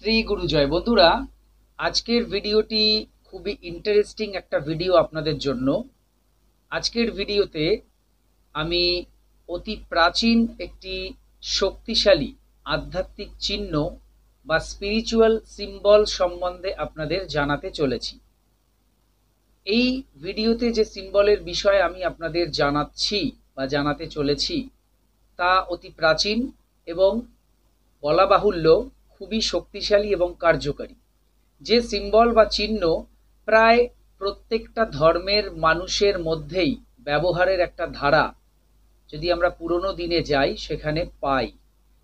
শ্রী গুরুজয়। বন্ধুরা, আজকের ভিডিওটি খুবই ইন্টারেস্টিং একটা ভিডিও আপনাদের জন্য। আজকের ভিডিওতে আমি অতি প্রাচীন একটি শক্তিশালী আধ্যাত্মিক চিহ্ন বা স্পিরিচুয়াল সিম্বল সম্বন্ধে আপনাদের জানাতে চলেছি। এই ভিডিওতে যে সিম্বলের বিষয়ে আমি আপনাদের জানাচ্ছি বা জানাতে চলেছি তা অতি প্রাচীন এবং বলা বাহুল্য খুবই শক্তিশালী এবং কার্যকারী। যে সিম্বল বা চিহ্ন প্রায় প্রত্যেকটা ধর্মের মানুষের মধ্যেই ব্যবহারের একটা ধারা যদি আমরা পুরনো দিনে যাই সেখানে পাই।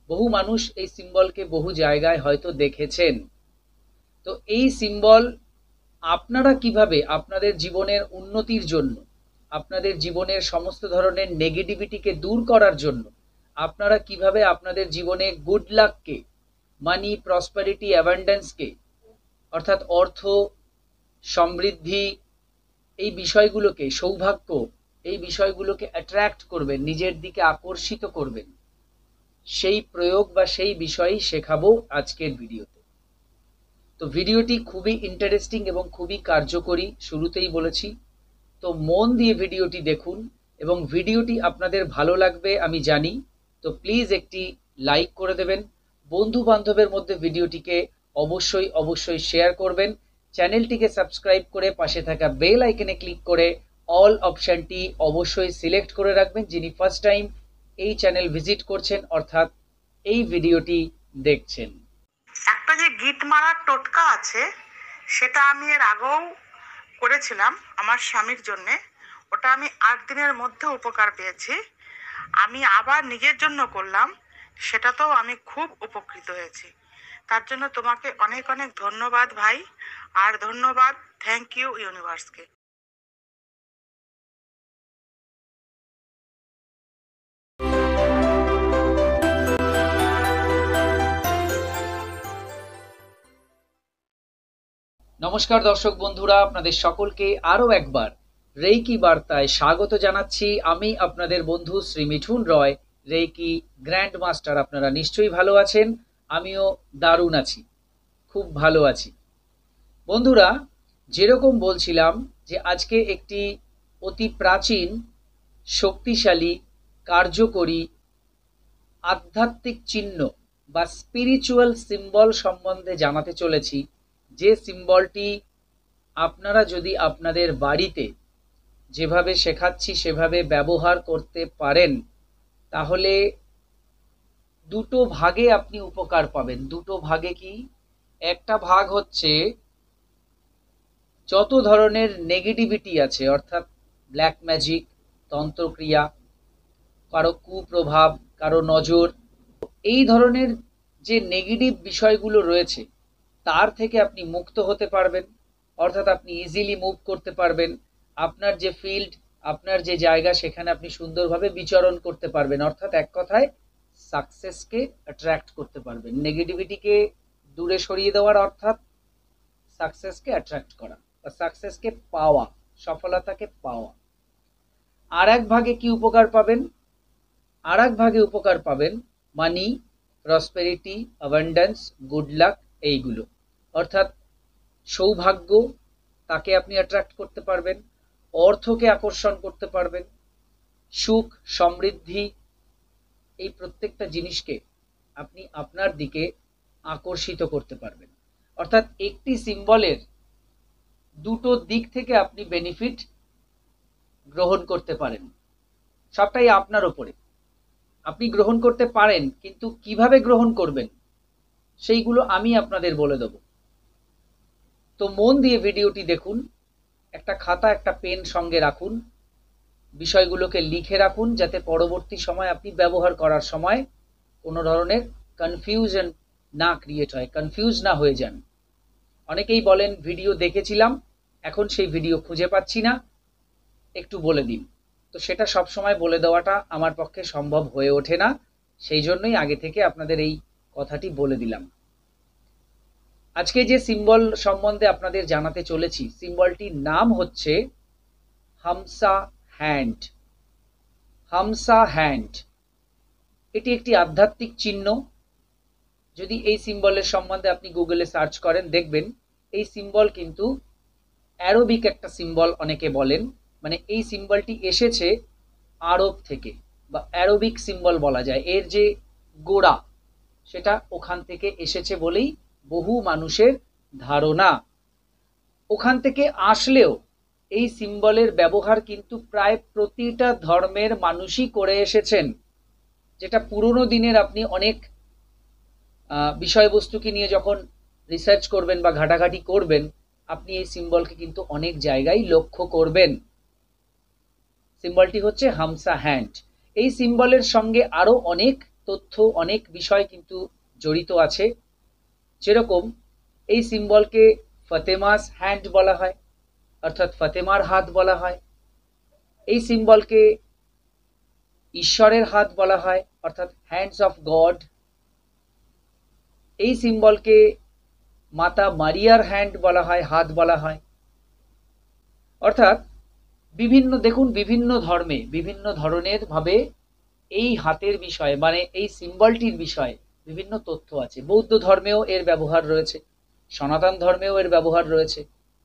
বহু মানুষ এই সিম্বলকে বহু জায়গায় হয়তো দেখেছেন। তো এই সিম্বল আপনারা কিভাবে আপনাদের জীবনের উন্নতির জন্য, আপনাদের জীবনের সমস্ত ধরনের নেগেটিভিটিকে দূর করার জন্য, আপনারা কিভাবে আপনাদের জীবনে গুড লাককে, মানি, প্রসপারিটি, অ্যাবান্ডেন্সকে অর্থাৎ অর্থ, সমৃদ্ধি, এই বিষয়গুলোকে, সৌভাগ্য, এই বিষয়গুলোকে অ্যাট্রাক্ট করবেন, নিজের দিকে আকর্ষিত করবেন, সেই প্রয়োগ বা সেই বিষয়ই শেখাবো আজকের ভিডিওতে। তো ভিডিওটি খুবই ইন্টারেস্টিং এবং খুবই কার্যকরী, শুরুতেই বলেছি। তো মন দিয়ে ভিডিওটি দেখুন এবং ভিডিওটি আপনাদের ভালো লাগবে আমি জানি। তো প্লিজ একটি লাইক করে দেবেন, বন্ধু বান্ধবের মধ্যে ভিডিওটিকে অবশ্যই শেয়ার করবেন, চ্যানেলটিকে সাবস্ক্রাইব করে পাশে থাকা বেল আইকনে ক্লিক করে অল অপশানটি অবশ্যই সিলেক্ট করে রাখবেন যিনি ফার্স্ট টাইম এই চ্যানেল ভিজিট করছেন অর্থাৎ এই ভিডিওটি দেখছেন। একটা যে গিট মারার টোটকা আছে সেটা আমি এর আগেও করেছিলাম আমার স্বামীর জন্য। ওটা আমি 8 দিনের মধ্যে উপকার পেয়েছি। আমি আবার নিজের জন্য করলাম, সেটাতেও আমি খুব উপকৃত হয়েছি। তার জন্য তোমাকে অনেক অনেক ধন্যবাদ ভাই, আর ধন্যবাদ, থ্যাংক ইউ ইউনিভার্সকে। নমস্কার দর্শক বন্ধুরা, আপনাদের সকলকে আরও একবার রেইকি বার্তায় স্বাগত জানাচ্ছি। আমি আপনাদের বন্ধু শ্রী মিঠুন রয়, রেইকি গ্র্যান্ড মাস্টার। আপনারা নিশ্চয়ই ভালো আছেন, আমিও দারুণ আছি, খুব ভালো আছি। বন্ধুরা, যেরকম বলছিলাম যে আজকে একটি অতি প্রাচীন, শক্তিশালী, কার্যকরী আধ্যাত্মিক চিহ্ন বা স্পিরিচুয়াল সিম্বল সম্বন্ধে জানাতে চলেছি। যে সিম্বলটি আপনারা যদি আপনাদের বাড়িতে যেভাবে শেখাচ্ছি সেভাবে ব্যবহার করতে পারেন তাহলে দুটো ভাগে আপনি উপকার পাবেন। দুটো ভাগে কি? একটা ভাগ হচ্ছে যত ধরনের নেগেটিভিটি আছে অর্থাৎ ব্ল্যাক ম্যাজিক, তন্ত্রক্রিয়া, কারো কুপ্রভাব, কারো নজর, এই ধরনের যে নেগেটিভ বিষয়গুলো রয়েছে তার থেকে আপনি মুক্ত হতে পারবেন। অর্থাৎ আপনি ইজিলি মুভ করতে পারবেন। আপনার যে ফিল্ড, আপনার যে জায়গা, সেখানে আপনি সুন্দরভাবে বিচরণ করতে পারবেন। অর্থাৎ এক কথায় সাকসেসকে অ্যাট্রাক্ট করতে পারবেন। নেগেটিভিটিকে দূরে সরিয়ে দেওয়ার অর্থাৎ সাকসেসকে অ্যাট্রাক্ট করা বা সাকসেসকে পাওয়া, সফলতাকে পাওয়া। আর এক ভাগে কি উপকার পাবেন? আর এক ভাগে উপকার পাবেন মানি, প্রসপেরিটি, অ্যাবান্ডেন্স, গুড লাক, এইগুলো। অর্থাৎ সৌভাগ্য, তাকে আপনি অ্যাট্রাক্ট করতে পারবেন, অর্থকে আকর্ষণ করতে পারবেন, সুখ, সমৃদ্ধি, এই প্রত্যেকটা জিনিসকে আপনি আপনার দিকে আকর্ষিত করতে পারবেন। অর্থাৎ একটি সিম্বলের দুটো দিক থেকে আপনি বেনিফিট গ্রহণ করতে পারেন। সবটাই আপনার ওপরে। আপনি গ্রহণ করতে পারেন, কিন্তু কিভাবে গ্রহণ করবেন সেইগুলো আমি আপনাদের বলে দেব। তো মন দিয়ে ভিডিওটি দেখুন, একটা খাতা, একটা পেন সঙ্গে রাখুন, বিষয়গুলোকে লিখে রাখুন যাতে পরবর্তী সময় আপনি ব্যবহার করার সময় কোনো ধরনের কনফিউশন না ক্রিয়েট হয়, কনফিউজ না হয়ে যান। অনেকেই বলেন ভিডিও দেখেছিলাম, এখন সেই ভিডিও খুঁজে পাচ্ছি না, একটু বলে দিন। তো সেটা সব সময় বলে দেওয়াটা আমার পক্ষে সম্ভব হয়ে ওঠে না, সেই জন্যই আগে থেকে আপনাদের এই কথাটি বলে দিলাম। আজকে যে সিম্বল সম্বন্ধে আপনাদের জানাতে চলেছি, সিম্বলটির নাম হচ্ছে হামসা হ্যান্ড। হামসা হ্যান্ড এটি একটি আধ্যাত্মিক চিহ্ন। যদি এই সিম্বলের সম্বন্ধে আপনি গুগলে সার্চ করেন, দেখবেন এই সিম্বল কিন্তু অ্যারোবিক একটা সিম্বল অনেকে বলেন, মানে এই সিম্বলটি এসেছে আরব থেকে, বা অ্যারোবিক সিম্বল বলা যায়। এর যে গোড়া সেটা ওখান থেকে এসেছে বলেই বহু মানুষের ধারণা। ওখান থেকে আসলেও এই সিম্বলের ব্যবহার কিন্তু প্রায় প্রতিটা ধর্মের মানুষই করে এসেছেন, যেটা পুরোনো দিনের আপনি অনেক বিষয়বস্তুকে নিয়ে যখন রিসার্চ করবেন বা ঘাটাঘাটি করবেন, আপনি এই সিম্বলকে কিন্তু অনেক জায়গায় লক্ষ্য করবেন। সিম্বলটি হচ্ছে হামসা হ্যান্ড। এই সিম্বলের সঙ্গে আরো অনেক তথ্য, অনেক বিষয় কিন্তু জড়িত আছে। যেরকম এই সিম্বলকে ফতেমাস হ্যান্ড বলা হয়, অর্থাৎ ফতেমার হাত বলা হয়। এই সিম্বলকে ঈশ্বরের হাত বলা হয়, অর্থাৎ হ্যান্ডস অফ গড। এই সিম্বলকে মাতা মারিয়ার হ্যান্ড বলা হয়, হাত বলা হয়। অর্থাৎ বিভিন্ন ধর্মে বিভিন্ন ধরনের ভাবে এই হাতের বিষয়ে, মানে এই সিম্বলটির বিষয়ে বিভিন্ন তথ্য আছে। বৌদ্ধ ধর্মেও এর ব্যবহার রয়েছে, সনাতন ধর্মেও এর ব্যবহার রয়েছে,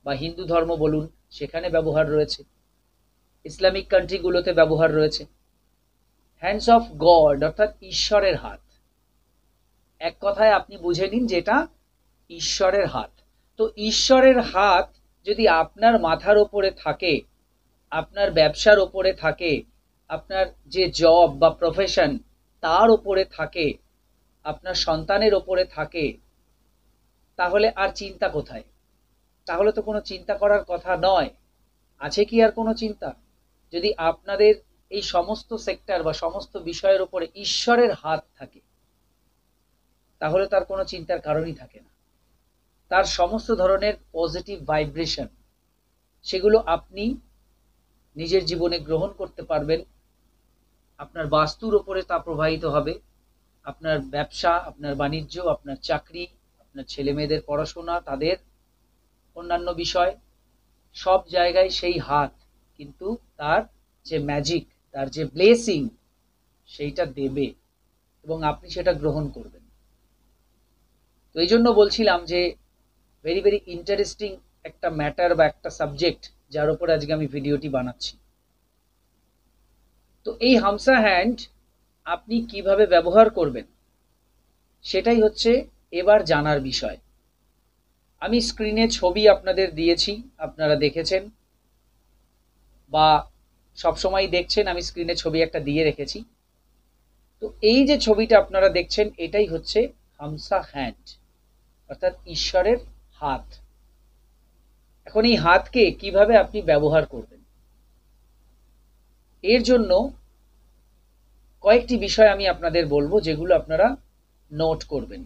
বা হিন্দু ধর্ম বলুন সেখানে ব্যবহার রয়েছে, ইসলামিক কান্ট্রিগুলোতে ব্যবহার রয়েছে। হ্যান্ডস অফ গড অর্থাৎ ঈশ্বরের হাত। এক কথায় আপনি বুঝে নিন যেটা ঈশ্বরের হাত। তো ঈশ্বরের হাত যদি আপনার মাথার ওপরে থাকে, আপনার ব্যবসার ওপরে থাকে, আপনার যে জব বা প্রফেশন তার ওপরে থাকে, আপনার সন্তানের ওপরে থাকে, তাহলে আর চিন্তা কোথায়? তাহলে তো কোনো চিন্তা করার কথা নয়। আছে কি আর কোনো চিন্তা? যদি আপনাদের এই সমস্ত সেক্টর বা সমস্ত বিষয়ের ওপরে ঈশ্বরের হাত থাকে, তাহলে তার কোনো চিন্তার কারণই থাকে না। তার সমস্ত ধরনের পজিটিভ ভাইব্রেশন, সেগুলো আপনি নিজের জীবনে গ্রহণ করতে পারবেন। আপনার বাস্তুর ওপরে তা প্রবাহিত হবে। আপনার ব্যবসা, আপনার বাণিজ্য, আপনার চাকরি, আপনার ছেলে মেয়েদের পড়াশোনা, তাদের অন্যান্য বিষয়, সব জায়গায় সেই হাত কিন্তু তার যে ম্যাজিক, তার যে ব্লেসিং, সেইটা দেবে এবং আপনি সেটা গ্রহণ করবেন। তো এই জন্য বলছিলাম যে ভেরি ভেরি ইন্টারেস্টিং একটা ম্যাটার বা একটা সাবজেক্ট, যার উপর আজকে আমি ভিডিওটি বানাচ্ছি। তো এই হামসা হ্যান্ড আপনি কিভাবে ব্যবহার করবেন, সেটাই হচ্ছে এবার জানার বিষয়। আমি স্ক্রিনে ছবি আপনাদের দিয়েছি, আপনারা দেখেছেন বা সবসময় দেখছেন। আমি স্ক্রিনে ছবি একটা দিয়ে রেখেছি। তো এই যে ছবিটা আপনারা দেখছেন, এটাই হচ্ছে হামসা হ্যান্ড, অর্থাৎ ঈশ্বরের হাত। এখন এই হাতকে কিভাবে আপনি ব্যবহার করবেন, এর জন্য কয়েকটি বিষয় আমি আপনাদের বলবো, যেগুলো আপনারা নোট করবেন।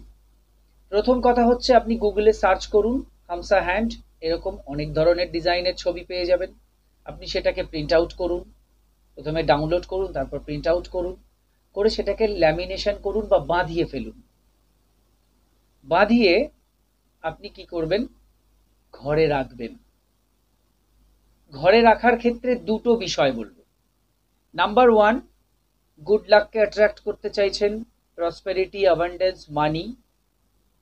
প্রথম কথা হচ্ছে, আপনি গুগলে সার্চ করুন হামসা হ্যান্ড। এরকম অনেক ধরনের ডিজাইনের ছবি পেয়ে যাবেন। আপনি সেটাকে প্রিন্ট আউট করুন, প্রথমে ডাউনলোড করুন, তারপর প্রিন্ট আউট করুন, করে সেটাকে ল্যামিনেশন করুন বা বাঁধিয়ে ফেলুন। বাঁধিয়ে আপনি কি করবেন, ঘরে রাখবেন। ঘরে রাখার ক্ষেত্রে দুটো বিষয় বলবো। নাম্বার ওয়ান, গুড লাককে অ্যাট্রাক্ট করতে চাইছেন, প্রসপেরিটি, অ্যাবান্ডেন্স, মানি,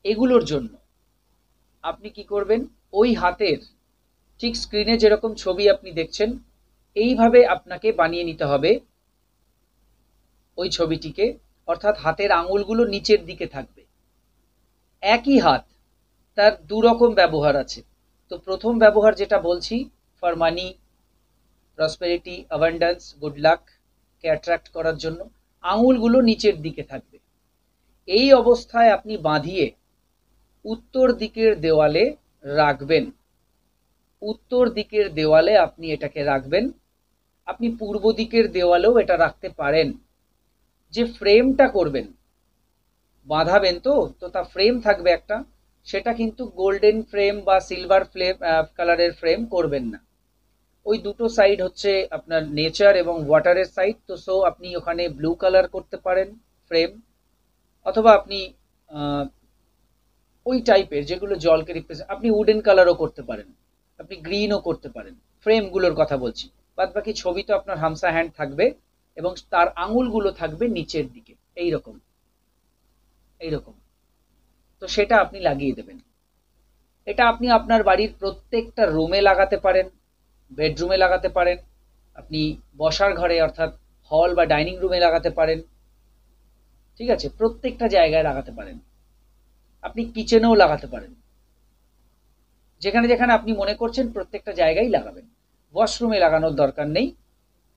এগুলোর জন্য আপনি কি করবেন, ওই হাতের ঠিক স্ক্রিনে যেরকম ছবি আপনি দেখছেন, এইভাবে আপনাকে বানিয়ে নিতে হবে ওই ছবিটিকে। অর্থাৎ হাতের আঙুলগুলো নিচের দিকে থাকবে। একই হাত, তার দু রকম ব্যবহার আছে। তো প্রথম ব্যবহার যেটা বলছি, for money, prosperity, abundance, good luck K attract করার জন্য আঙুলগুলো নিচের দিকে থাকবে। এই অবস্থায় আপনি বাঁধিয়ে উত্তর দিকের দেওয়ালে রাখবেন। উত্তর দিকের দেওয়ালে আপনি এটাকে রাখবেন। আপনি পূর্ব দিকের দেওয়ালেও এটা রাখতে পারেন। যে ফ্রেমটা করবেন, বাঁধাবেন, তো তা ফ্রেম থাকবে একটা, সেটা কিন্তু গোল্ডেন ফ্রেম বা সিলভার ফ্লেম কালারের ফ্রেম করবেন না। ওই দুটো সাইড হচ্ছে আপনার নেচার এবং ওয়াটারের সাইড। তো সো আপনি ওখানে ব্লু কালার করতে পারেন ফ্রেম, অথবা আপনি ওই টাইপের যেগুলো জলকে রিপ্রেজেন্ট, আপনি উডেন কালারও করতে পারেন, আপনি গ্রিনও করতে পারেন। ফ্রেমগুলোর কথা বলছি। বাদ বাকি ছবি তো আপনার হামসা হ্যান্ড থাকবে এবং তার আঙুলগুলো থাকবে নিচের দিকে, এইরকম এইরকম। তো সেটা আপনি লাগিয়ে দেবেন। এটা আপনি আপনার বাড়ির প্রত্যেকটা রুমে লাগাতে পারেন, বেডরুমে লাগাতে পারেন, আপনি বসার ঘরে অর্থাৎ হল বা ডাইনিং রুমে লাগাতে পারেন, ঠিক আছে, প্রত্যেকটা জায়গায় লাগাতে পারেন। আপনি কিচেনেও লাগাতে পারেন, যেখানে যেখানে আপনি মনে করছেন প্রত্যেকটা জায়গায় লাগাবেন। ওয়াশরুমে লাগানোর দরকার নেই,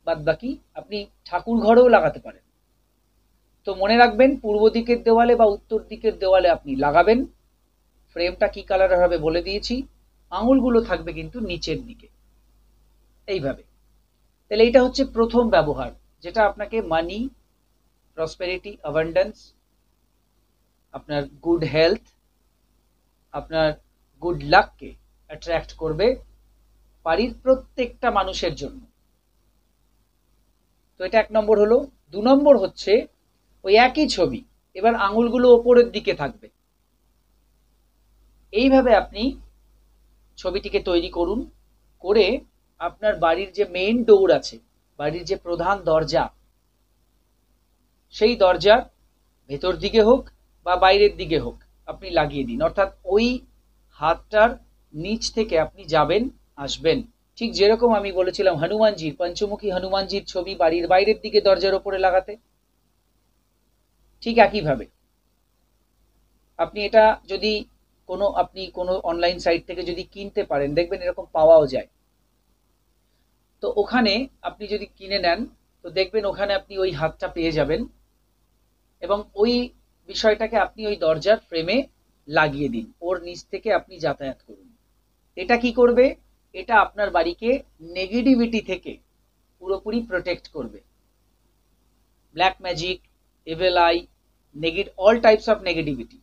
বাদ বাকি আপনি ঠাকুর ঘরেও লাগাতে পারেন। তো মনে রাখবেন, পূর্ব দিকের দেওয়ালে বা উত্তর দিকের দেওয়ালে আপনি লাগাবেন। ফ্রেমটা কি কালারের হবে বলে দিয়েছি, আঙুলগুলো থাকবে কিন্তু নিচের দিকে, এইভাবে। তাহলে এটা হচ্ছে প্রথম ব্যবহার, যেটা আপনাকে মানি, প্রসপেরিটি, অ্যাবান্ডেন্স, আপনার গুড হেলথ, আপনার গুড লাককে অ্যাট্রাক্ট করবে বাড়ির প্রত্যেকটা মানুষের জন্য। তো এটা 1 নম্বর হলো। 2 নম্বর হচ্ছে ওই একই ছবি, এবার আঙুলগুলো ওপরের দিকে থাকবে। এইভাবে আপনি ছবিটিকে তৈরি করুন, করে আপনার বাড়ির যে মেইন ডোর আছে, বাড়ির যে প্রধান দরজা, সেই দরজার ভেতর দিকে হোক বা বাইরের দিকে হোক আপনি লাগিয়ে দিন। অর্থাৎ ওই হাতটার নিচ থেকে আপনি যাবেন, আসবেন। ঠিক যেরকম আমি বলেছিলাম হনুমানজির, পঞ্চমুখী হনুমানজির ছবি বাড়ির বাইরের দিকে দরজার ওপরে লাগাতে, ঠিক একইভাবে আপনি এটা যদি আপনি কোনো অনলাইন সাইট থেকে যদি কিনতে পারেন, দেখবেন এরকম পাওয়াও যায়। তো ওখানে আপনি যদি কিনে নেন, তো দেখবেন ওখানে আপনি ওই হাতটা পেয়ে যাবেন, এবং ওই বিষয়টাকে আপনি ওই দরজার ফ্রেমে লাগিয়ে দিন, ওর নিচ থেকে আপনি যাতায়াত করুন। এটা কি করবে? এটা আপনার বাড়িকে নেগেটিভিটি থেকে পুরোপুরি প্রোটেক্ট করবে। Black magic, evil I, all types of negativity,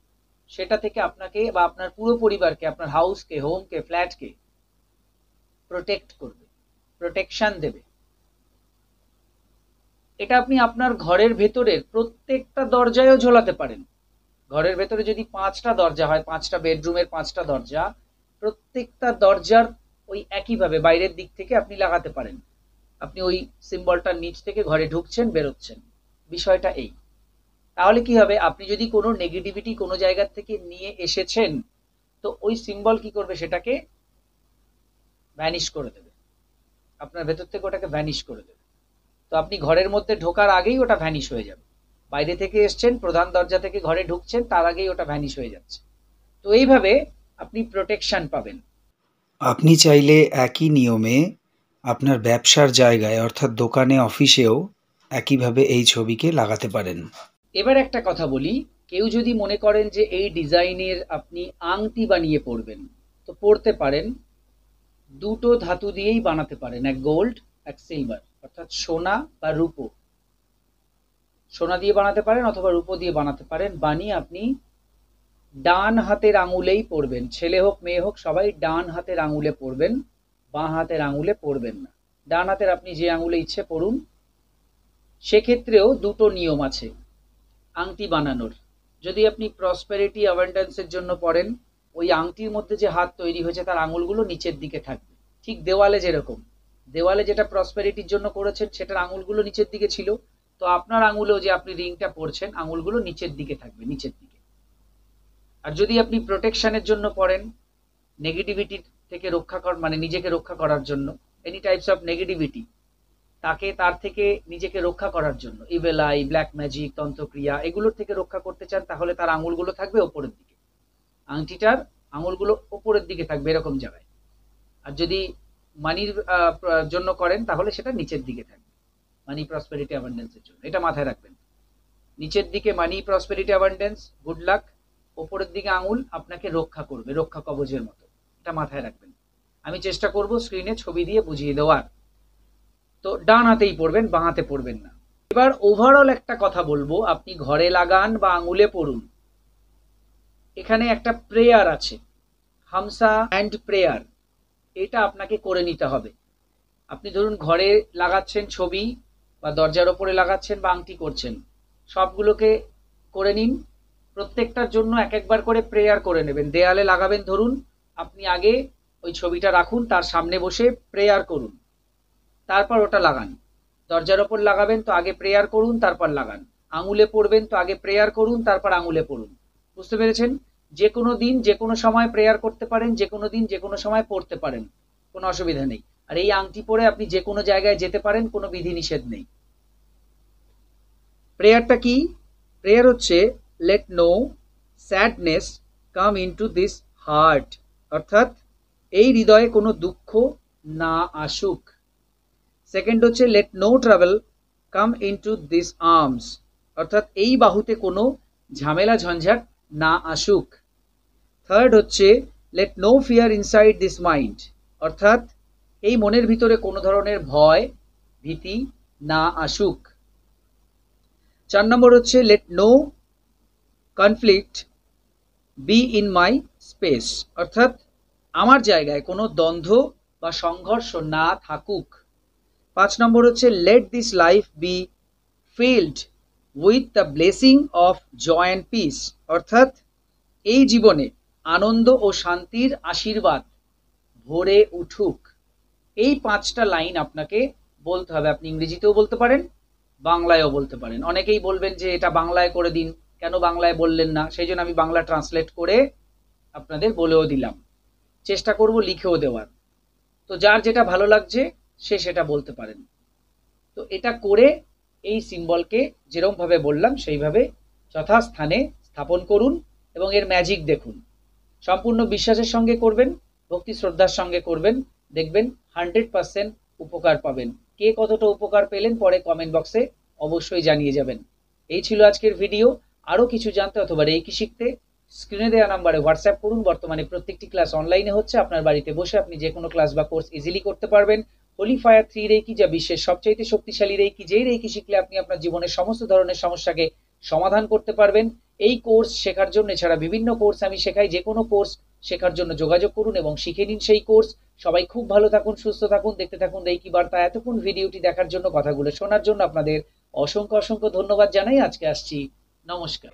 সেটা থেকে আপনাকে বা আপনার পুরো পরিবারকে, আপনার হাউসকে, হোমকে, ফ্ল্যাটকে প্রোটেক্ট করবে, প্রোটেকশন দেবে। এটা আপনি আপনার ঘরের ভেতরের প্রত্যেকটা দরজায়ও ঝোলাতে পারেন। ঘরের ভেতরে যদি 5টা দরজা হয়, 5টা বেডরুমের 5টা দরজা, প্রত্যেকটা দরজার ওই একইভাবে বাইরের দিক থেকে আপনি লাগাতে পারেন। আপনি ওই সিম্বলটার নিচ থেকে ঘরে ঢুকছেন, বেরোচ্ছেন, বিষয়টা এই। তাহলে কি হবে? আপনি যদি কোনো নেগেটিভিটি কোনো জায়গা থেকে নিয়ে এসেছেন, তো ওই সিম্বল কি করবে? সেটাকে ভ্যানিশ করে দেবে, আপনার ভেতর থেকে ওটাকে ভ্যানিশ করে দেবে। তো আপনি ঘরের মধ্যে ঢোকার আগেই ওটা ভ্যানিশ হয়ে যাবে। বাইরে থেকে এসছেন, প্রধান দরজা থেকে ঘরে ঢুকছেন, তার আগেই ওটা ভ্যানিশ হয়ে যাচ্ছে। তো এইভাবে আপনি প্রোটেকশন পাবেন। আপনি চাইলে একই নিয়মে আপনার ব্যবসার জায়গায় অর্থাৎ দোকানে, অফিসেও একইভাবে এই ছবিকে লাগাতে পারেন। এবার একটা কথা বলি, কেউ যদি মনে করেন যে এই ডিজাইনের আপনি আংটি বানিয়ে পরবেন, তো পরতে পারেন। দুটো ধাতু দিয়েই বানাতে পারেন, এক গোল্ড, এক সিলভার, অর্থাৎ সোনা বা রূপো। সোনা দিয়ে বানাতে পারেন অথবা রূপো দিয়ে বানাতে পারেন। বানিয়ে আপনি ডান হাতের আঙুলেই পরবেন, ছেলে হোক মেয়ে হোক সবাই ডান হাতের আঙুলে পরবেন, বাঁ হাতের আঙুলে পরবেন না। ডান হাতের আপনি যে আঙুলে ইচ্ছে পরুন। সেক্ষেত্রেও দুটো নিয়ম আছে আংটি বানানোর। যদি আপনি প্রসপেরিটি, অ্যাবান্ডেন্সের জন্য পড়েন, ওই আংটির মধ্যে যে হাত তৈরি হয়েছে তার আঙুলগুলো নিচের দিকে থাকবে। ঠিক দেওয়ালে যেরকম, দেওয়ালে যেটা প্রসপেরিটির জন্য করেছেন সেটার আঙুলগুলো নিচের দিকে ছিল, তো আপনার আঙুলেও যে আপনি রিংটা পরছেন আঙুলগুলো নিচের দিকে থাকবে, নিচের দিকে। আর যদি আপনি প্রোটেকশনের জন্য পড়েন, নেগেটিভিটি থেকে রক্ষা মানে নিজেকে রক্ষা করার জন্য, এনি টাইপস অফ নেগেটিভিটি, তার থেকে নিজেকে রক্ষা করার জন্য, ইভিল আই, ব্ল্যাক ম্যাজিক, তন্ত্রক্রিয়া, এগুলোর থেকে রক্ষা করতে চান, তাহলে তার আঙুলগুলো থাকবে ওপরের দিকে, আংটিটার আঙুলগুলো ওপরের দিকে থাকবে এরকম জায়গায়। আর যদি মানির জন্য করেন তাহলে সেটা নিচের দিকে থাকবে, মানি, প্রসপেরিটি, অ্যাবান্ডেন্সের জন্য। এটা মাথায় রাখবেন, নিচের দিকে মানি, প্রসপেরিটি, অ্যাবান্ডেন্স, গুড লাক, ওপরের দিকে আঙুল আপনাকে রক্ষা করবে, রক্ষা কবচের মতো। এটা মাথায় রাখবেন। আমি চেষ্টা করব স্ক্রিনে ছবি দিয়ে বুঝিয়ে দেওয়ার। তো ডান হাতেই পড়বেন, বাঁ হাতে পড়বেন না। এবার ওভারঅল একটা কথা বলবো, আপনি ঘরে লাগান বা আঙুলে পড়ুন, এখানে একটা প্রেয়ার আছে, হামসা অ্যান্ড প্রেয়ার, এটা আপনাকে করে নিতে হবে। আপনি ধরুন ঘরে লাগাচ্ছেন ছবি, বা দরজার ওপরে লাগাচ্ছেন বা আংটি করছেন, সবগুলোকে করে নিন। প্রত্যেকটার জন্য এক একবার করে প্রেয়ার করে নেবেন। দেয়ালে লাগাবেন, ধরুন আপনি আগে ওই ছবিটা রাখুন, তার সামনে বসে প্রেয়ার করুন, তারপর ওটা লাগান। দরজার ওপর লাগাবেন তো আগে প্রেয়ার করুন, তারপর লাগান। আঙুলে পড়বেন তো আগে প্রেয়ার করুন, তারপর আঙুলে পড়ুন। বুঝতে পেরেছেন? যে কোনো দিন যে কোনো সময় প্রেয়ার করতে পারেন, যে কোনো দিন যে কোনো সময় পড়তে পারেন, কোনো অসুবিধা নেই। আর এই আংটি পরে আপনি যে কোনো জায়গায় যেতে পারেন, কোনো বিধিনিষেধ নেই। প্রেয়ারটা কি? প্রেয়ার হচ্ছে let no sadness come into this heart, অর্থাৎ এই হৃদয়ে কোনো দুঃখ না আসুক। সেকেন্ড হচ্ছে let no travel come into this arms, অর্থাৎ এই বাহুতে কোনো ঝামেলা ঝঞ্ঝাট না আসুক। থার্ড হচ্ছে let no fear inside this mind, অর্থাৎ এই মনের ভিতরে কোনো ধরনের ভয় ভীতি না আসুক। 4 নম্বর হচ্ছে let no conflict be in my space, অর্থাৎ আমার জায়গায় কোনো দ্বন্দ্ব বা সংঘর্ষ না থাকুক। 5 নম্বর হচ্ছে let this life be filled with the blessing of joy and peace, অর্থাৎ এই জীবনে আনন্দ ও শান্তির আশীর্বাদ ভরে উঠুক। এই 5টা লাইন আপনাকে বলতে হবে। আপনি ইংরেজিতেও বলতে পারেন, বাংলায়ও বলতে পারেন। অনেকেই বলবেন যে এটা বাংলায় করে দিন, কেন বাংলায় বললেন না? সেই জন্য আমি বাংলা ট্রান্সলেট করে আপনাদের বলেও দিলাম, চেষ্টা করব লিখেও দেওয়ার। তো যার যেটা ভালো লাগছে সে সেটা বলতে পারেন। তো এটা করে এই সিম্বলকে যেরকম ভাবে বললাম সেইভাবে যথাস্থানে স্থাপন করুন এবং এর ম্যাজিক দেখুন। সম্পূর্ণ বিশ্বাসের সঙ্গে করবেন, ভক্তি শ্রদ্ধার সঙ্গে করবেন, দেখবেন 100% উপকার পাবেন। কে কতটা উপকার পেলেন পরে কমেন্ট বক্সে অবশ্যই জানিয়ে যাবেন। এই ছিল আজকের ভিডিও। আরও কিছু জানতে অথবা রেকি শিখতে স্ক্রিনে দেওয়া নাম্বারে হোয়াটসঅ্যাপ করুন। বর্তমানে প্রত্যেকটি ক্লাস অনলাইনে হচ্ছে, আপনার বাড়িতে বসে আপনি যে কোনো ক্লাস বা কোর্স ইজিলি করতে পারবেন। হোলি ফায়ার 3 রেকি, যা বিশ্বের সবচাইতে শক্তিশালী রেকি, যেই রেকি শিখলে আপনি আপনার জীবনের সমস্ত ধরনের সমস্যাকে সমাধান করতে পারবেন। এই কোর্স শেখার জন্য, এছাড়া বিভিন্ন কোর্স আমি শেখাই, যে কোনো কোর্স শেখার জন্য যোগাযোগ করুন এবং শিখে নিন সেই কোর্স। সবাই খুব ভালো থাকুন, সুস্থ থাকুন, দেখতে থাকুন রেকি বার্তা। এতক্ষণ ভিডিওটি দেখার জন্য, কথাগুলো শোনার জন্য আপনাদের অসংখ্য অসংখ্য ধন্যবাদ জানাই। আজকে আসছি, নমস্কার।